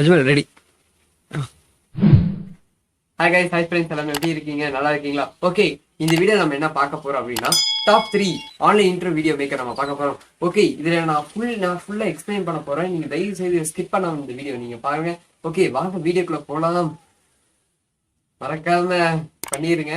Ajmal ready. Hi guys, hi friends, எல்லாமே எப்படி இருக்கீங்க? நல்லா இருக்கீங்களா? ஓகே, இந்த வீடியோ நம்ம என்ன பார்க்க போறோம் அப்படின்னா top 3 online interview video maker நம்ம பார்க்க போறோம். ஓகே, இதுல நான் ஃபுல்லா எக்ஸ்பிளைன் பண்ண போறேன். நீங்க தயவு செய்து ஸ்கிப் பண்ணாம இந்த வீடியோ நீங்க பாருங்க. ஓகே, வாங்க வீடியோக்குள்ள போலாம். மறக்காம பண்ணிருங்க.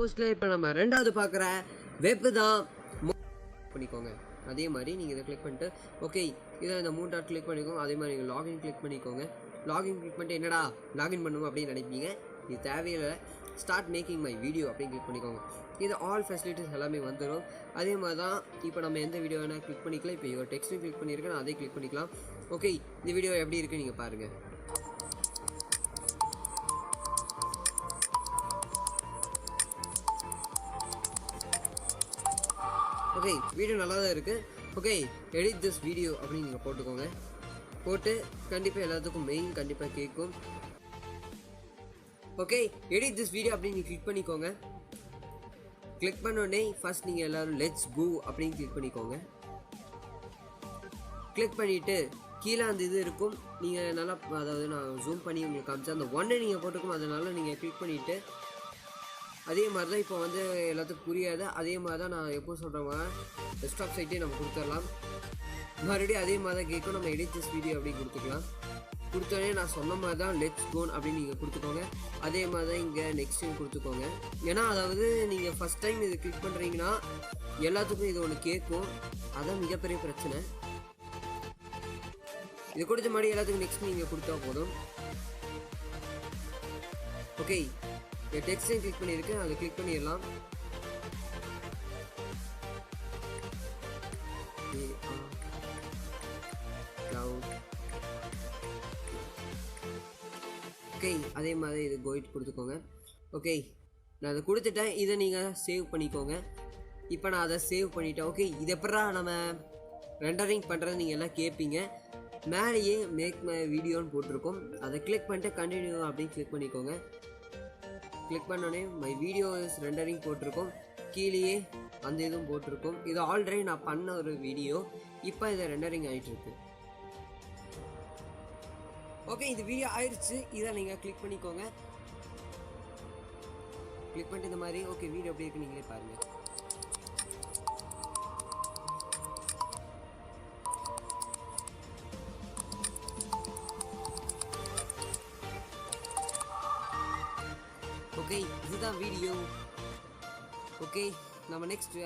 மோஸ்ட்லி இப்போ நம்ம ரெண்டாவது பார்க்குற வெப் தான் பண்ணிக்கோங்க. அதே மாதிரி நீங்கள் இதை கிளிக் பண்ணிட்டு ஓகே இதை இந்த 3 டாட் கிளிக் பண்ணிக்கோங்க. அதே மாதிரி நீங்கள் லாகின் கிளிக் பண்ணிக்கோங்க. லாகின் கிளிக் பண்ணிட்டு என்னடா லாகின் பண்ணுவோம் அப்படின்னு நினைப்பீங்க. இது தேவையில்லை. ஸ்டார்ட் மேக்கிங் மை வீடியோ அப்படின்னு கிளிக் பண்ணிக்கோங்க. இது ஆல் ஃபெசிலிட்டிஸ் எல்லாமே வந்துடும். அதே மாதிரி தான் இப்போ நம்ம எந்த வீடியோ வேணால் கிளிக் பண்ணிக்கலாம். இப்போ இவர் டெக்ஸ்ட்டும் கிளிக் பண்ணியிருக்கேன், அதே கிளிக் பண்ணிக்கலாம். ஓகே, இந்த வீடியோ எப்படி இருக்குது நீங்கள் பாருங்கள். ஓகே, வீடியோ நல்லா தான் இருக்குது. ஓகே, எடிட் திஸ் வீடியோ அப்படின்னு நீங்கள் போட்டுக்கோங்க. போட்டு கண்டிப்பாக எல்லாத்துக்கும் மெயின் கண்டிப்பாக கேட்கும். ஓகே, எடிட் திஸ் வீடியோ அப்படின்னு நீங்கள் கிளிக் பண்ணிக்கோங்க. கிளிக் பண்ணோடனே ஃபர்ஸ்ட் நீங்கள் எல்லோரும் லெட்ஸ் கோ அப்படின்னு கிளிக் பண்ணிக்கோங்க. கிளிக் பண்ணிவிட்டு கீழே அந்த இது இருக்கும். நீங்கள் நல்லா, அதாவது நான் ஜூம் பண்ணி உங்களுக்கு காமிச்சேன், அந்த ஒன்றை நீங்கள் போட்டுக்கும். அதனால் நீங்கள் கிளிக் பண்ணிவிட்டு அதே மாதிரி தான் இப்போ வந்து எல்லாத்துக்கும் புரியாது. அதே மாதிரி தான் நான் எப்போ சொல்கிறேன், டெஸ்க்டாப் சைட்டே நம்ம கொடுத்துடலாம். மறுபடியும் அதே மாதிரி தான் கேட்கும். நம்ம எடிட் திஸ் வீடியோ அப்படி கொடுத்துக்கலாம். கொடுத்தோடனே நான் சொன்ன மாதிரி தான் லெட்ஸ் கோன் அப்படின்னு நீங்கள் கொடுத்துக்கோங்க. அதே மாதிரி தான் இங்கே நெக்ஸ்ட் டைம் கொடுத்துக்கோங்க. ஏன்னா அதாவது நீங்கள் ஃபஸ்ட் டைம் இது கிளிக் பண்ணுறீங்கன்னா எல்லாத்துக்கும் இது ஒன்று கேட்கும். அதான் மிகப்பெரிய பிரச்சனை. இது கொடுத்த மாதிரி எல்லாத்துக்கும் நெக்ஸ்ட் நீங்கள் கொடுத்தா போதும். ஓகே, டெக்ஸ்ட் கிளிக் பண்ணியிருக்கேன், அதை கிளிக் பண்ணிடலாம். ஓகே, அதே மாதிரி இது கோயிட் கொடுத்துக்கோங்க. ஓகே, நான் அதை கொடுத்துட்டேன். இதை நீங்கள் சேவ் பண்ணிக்கோங்க. இப்போ நான் அதை சேவ் பண்ணிட்டேன். ஓகே, இது எப்படா நம்ம ரெண்டரிங் பண்ணுறது நீங்கள் எல்லாம் கேட்பீங்க. மேலேயே மேக் மை வீடியோன்னு போட்டிருக்கோம். அதை கிளிக் பண்ணிட்டு கண்டினியூ அப்படின்னு கிளிக் பண்ணிக்கோங்க. கிளிக் பண்ணோடனே மை வீடியோ இஸ் ரெண்டரிங் போட்டிருக்கோம். கீழேயே அந்த இதுவும் போட்டிருக்கோம். இது ஆல்ரெடி நான் பண்ண ஒரு வீடியோ. இப்போ இதை ரெண்டரிங் ஆகிட்டுருக்கு. ஓகே, இது வீடியோ ஆயிடுச்சு. இதை நீங்கள் கிளிக் பண்ணிக்கோங்க. கிளிக் பண்ணிட்டு இந்த மாதிரி ஓகே வீடியோ எப்படி இருக்கு நீங்களே பாருங்கள். ஓகே, இதுதான் வீடியோ. ஓகே, நம்ம நெக்ஸ்ட்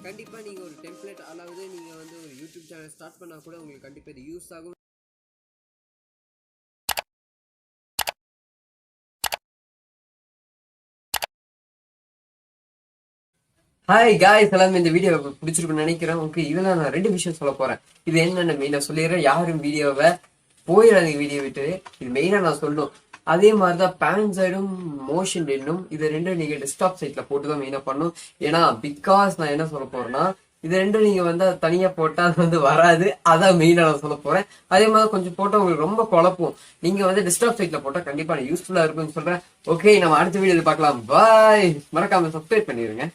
கண்டிப்பாக நீங்கள் ஒரு டெம்ப்ளேட் அதாவது நீங்கள் வந்து ஒரு யூடியூப் சேனல் ஸ்டார்ட் பண்ணால் கூட உங்களுக்கு கண்டிப்பாக இது யூஸ் ஆகும். ஹாய் காய்ஸ், எல்லாமே இந்த வீடியோ பிடிச்சிருக்குன்னு நினைக்கிறேன். ஓகே, இதில் நான் 2 விஷயம் சொல்ல போறேன். இது என்னென்ன மெயினாக சொல்லிடுறேன். யாரும் வீடியோவை போயிடாதீங்க, வீடியோ விட்டு. இது மெயினாக நான் சொல்லணும். அதே மாதிரி தான் பேன் சைடும் மோஷன் இன்னும் இது 2 நீங்க டெஸ்க்டாப் சைட்ல போட்டு தான் மெயினாக பண்ணும். ஏன்னா பிகாஸ் நான் என்ன சொல்ல போறேன்னா, இது 2 நீங்க வந்து தனியா போட்டா அது வந்து வராது. அதான் மெயினா நான் சொல்ல போறேன். அதே மாதிரி கொஞ்சம் போட்டா உங்களுக்கு ரொம்ப குழப்பம். நீங்க வந்து டெஸ்க்டாப் சைட்ல போட்டா கண்டிப்பா யூஸ்ஃபுல்லா இருக்கும்னு சொல்றேன். ஓகே, நம்ம அடுத்த வீடியோல பார்க்கலாம். பாய். மறக்காம சப்ஸ்கிரைப் பண்ணிடுங்க.